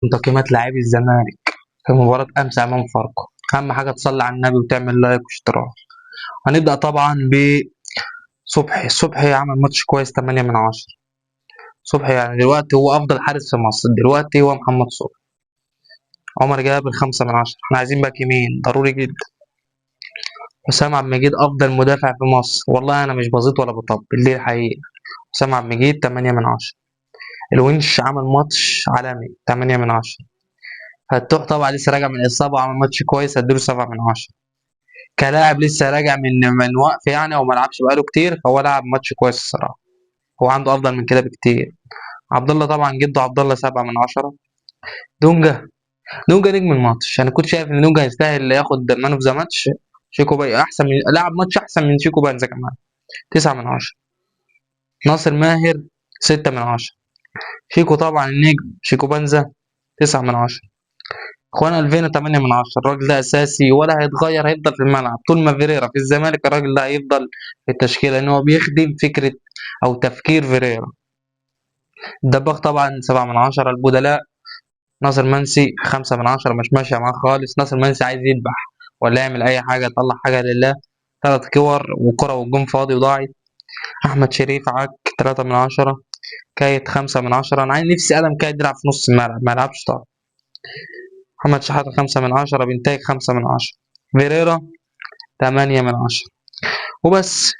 من تقييمات لاعبي الزمالك في مباراة أمس أمام فاركو. أهم حاجة تصلي على النبي وتعمل لايك واشتراك. هنبدأ طبعا بصبحي. صبحي عمل ماتش كويس 8/10. صبحي يعني دلوقتي هو أفضل حارس في مصر، دلوقتي هو محمد صبحي. عمر جابر 5/10. احنا عايزين باك يمين ضروري جدا. حسام عبد المجيد أفضل مدافع في مصر، والله أنا مش بزيط ولا بطبل، دي الحقيقة. حسام عبد المجيد 8/10. الونش عمل ماتش عالمي 8/10. فتوح طبعا لسه راجع من الإصابة وعمل ماتش كويس، هديله 7/10. كلاعب لسه راجع من وقف يعني، او ما لعبش بقاله كتير، فهو لعب ماتش كويس الصراحه. هو عنده افضل من كده بكتير. عبد الله طبعا جده عبد الله 7/10. دونجا. دونجا نجم الماتش. انا كنت شايف ان دونجا يستاهل ياخد مان اوف ذا ماتش. شيكو باي احسن من لعب ماتش احسن من شيكو بنزا كمان. 9/10. ناصر ماهر 6/10. شيكو طبعا النجم شيكو بنزا 9/10. اخوان الفينا 8/10. الراجل ده اساسي ولا هيتغير، هيفضل في الملعب طول ما فيريرا في الزمالك. الراجل ده هيفضل في التشكيله لان هو بيخدم فكره او تفكير فيريرا. الدباغ طبعا 7/10. البدلاء ناصر منسي 5/10. مش ماشيه معاه خالص. ناصر منسي عايز يذبح ولا يعمل اي حاجه، يطلع حاجه لله. 3 كور وكره والجون فاضي وضاعت. احمد شريف عك 3/10. كايت 5/10. انا عايز نفسي ادم كايت يلعب في نص الملعب ما يلعبش طبعا. محمد شحاته 5/10. بنتايج 5/10. فيريرا 8/10. وبس.